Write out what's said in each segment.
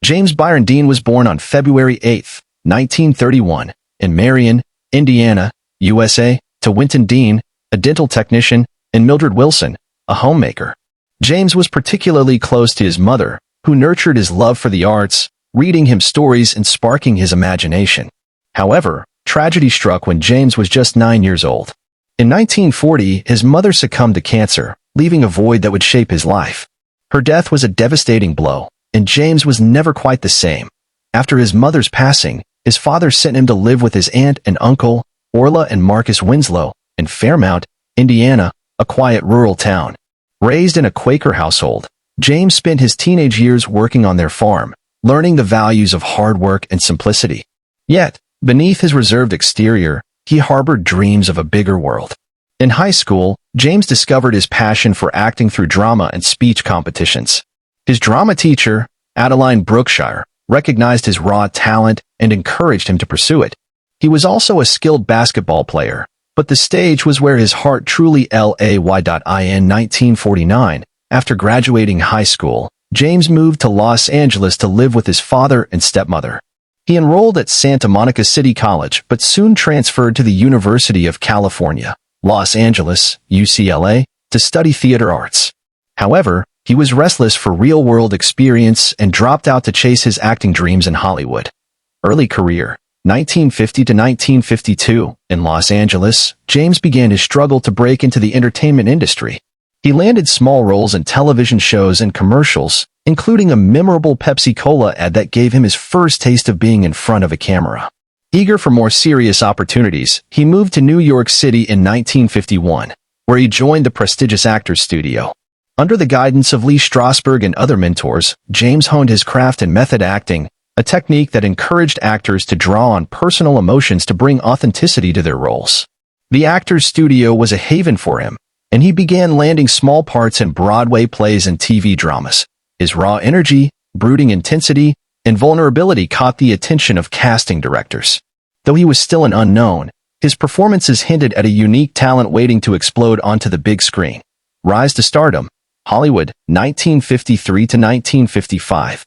James Byron Dean was born on February 8, 1931, in Marion, Indiana, USA, to Winton Dean, a dental technician, and Mildred Wilson, a homemaker. James was particularly close to his mother, who nurtured his love for the arts, reading him stories and sparking his imagination. However, tragedy struck when James was just 9 years old. In 1940, his mother succumbed to cancer, leaving a void that would shape his life. Her death was a devastating blow, and James was never quite the same. After his mother's passing, his father sent him to live with his aunt and uncle, Orla and Marcus Winslow, in Fairmount, Indiana, a quiet rural town. Raised in a Quaker household, James spent his teenage years working on their farm, learning the values of hard work and simplicity. Yet, beneath his reserved exterior, he harbored dreams of a bigger world. In high school, James discovered his passion for acting through drama and speech competitions. His drama teacher, Adeline Brookshire, recognized his raw talent and encouraged him to pursue it. He was also a skilled basketball player, but the stage was where his heart truly lay. In 1949, after graduating high school, James moved to Los Angeles to live with his father and stepmother. He enrolled at Santa Monica City College but soon transferred to the University of California, Los Angeles, UCLA, to study theater arts. However, he was restless for real-world experience and dropped out to chase his acting dreams in Hollywood. Early career, 1950 to 1952, in Los Angeles, James began his struggle to break into the entertainment industry. He landed small roles in television shows and commercials, including a memorable Pepsi Cola ad that gave him his first taste of being in front of a camera. Eager for more serious opportunities, he moved to New York City in 1951, where he joined the prestigious Actors Studio. Under the guidance of Lee Strasberg and other mentors, James honed his craft in method acting, a technique that encouraged actors to draw on personal emotions to bring authenticity to their roles. The Actors Studio was a haven for him, and he began landing small parts in Broadway plays and TV dramas. His raw energy, brooding intensity, and vulnerability caught the attention of casting directors. Though he was still an unknown, his performances hinted at a unique talent waiting to explode onto the big screen. Rise to stardom, Hollywood, 1953 to 1955.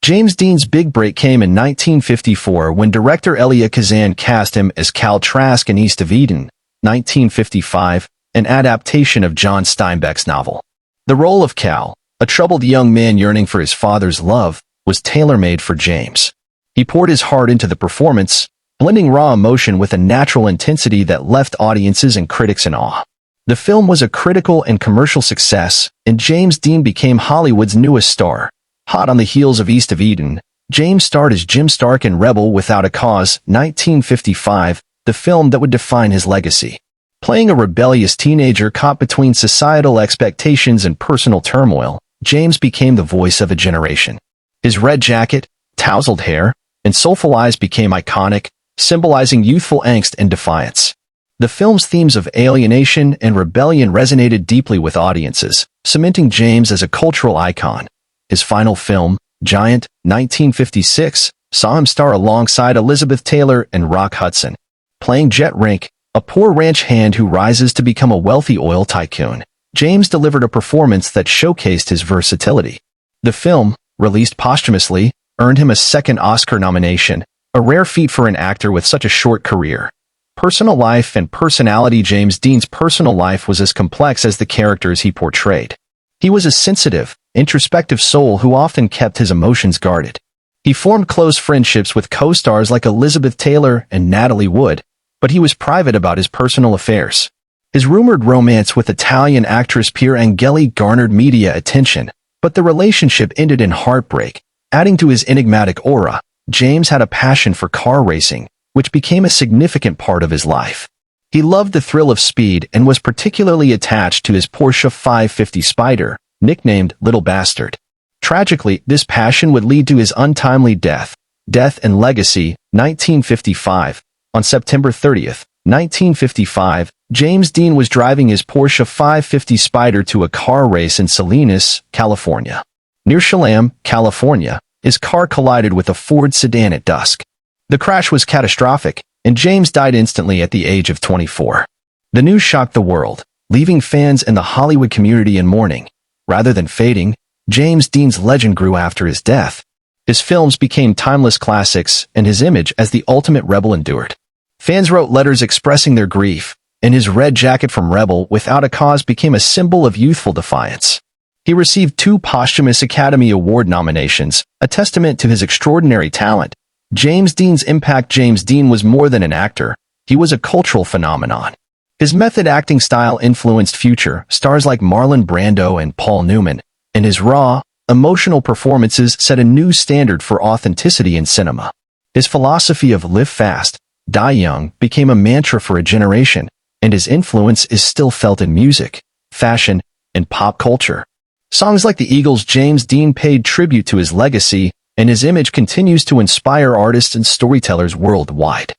James Dean's big break came in 1954 when director Elia Kazan cast him as Cal Trask in East of Eden, 1955, an adaptation of John Steinbeck's novel. The role of Cal, a troubled young man yearning for his father's love, was tailor-made for James. He poured his heart into the performance, blending raw emotion with a natural intensity that left audiences and critics in awe. The film was a critical and commercial success, and James Dean became Hollywood's newest star. Hot on the heels of East of Eden, James starred as Jim Stark in Rebel Without a Cause, 1955, the film that would define his legacy. Playing a rebellious teenager caught between societal expectations and personal turmoil, James became the voice of a generation. His red jacket, tousled hair, and soulful eyes became iconic, symbolizing youthful angst and defiance. The film's themes of alienation and rebellion resonated deeply with audiences, cementing James as a cultural icon. His final film, Giant, 1956, saw him star alongside Elizabeth Taylor and Rock Hudson. Playing Jet Rink, a poor ranch hand who rises to become a wealthy oil tycoon, James delivered a performance that showcased his versatility. The film, released posthumously, earned him a second Oscar nomination, a rare feat for an actor with such a short career. Personal life and personality. James Dean's personal life was as complex as the characters he portrayed. He was a sensitive, introspective soul who often kept his emotions guarded. He formed close friendships with co-stars like Elizabeth Taylor and Natalie Wood, but he was private about his personal affairs. His rumored romance with Italian actress Pier Angeli garnered media attention, but the relationship ended in heartbreak. Adding to his enigmatic aura, James had a passion for car racing, which became a significant part of his life. He loved the thrill of speed and was particularly attached to his Porsche 550 Spyder, nicknamed Little Bastard. Tragically, this passion would lead to his untimely death. Death and Legacy, 1955. On September 30, 1955, James Dean was driving his Porsche 550 Spyder to a car race in Salinas, California. Near Shalem, California, his car collided with a Ford sedan at dusk. The crash was catastrophic, and James died instantly at the age of 24. The news shocked the world, leaving fans and the Hollywood community in mourning. Rather than fading, James Dean's legend grew after his death. His films became timeless classics, and his image as the ultimate rebel endured. Fans wrote letters expressing their grief, and his red jacket from Rebel Without a Cause became a symbol of youthful defiance. He received 2 posthumous Academy Award nominations, a testament to his extraordinary talent. James Dean's impact. James Dean was more than an actor. He was a cultural phenomenon. His method acting style influenced future stars like Marlon Brando and Paul Newman, and his raw, emotional performances set a new standard for authenticity in cinema. His philosophy of live fast, die young became a mantra for a generation, and his influence is still felt in music, fashion, and pop culture. Songs like the Eagles' James Dean paid tribute to his legacy, and his image continues to inspire artists and storytellers worldwide.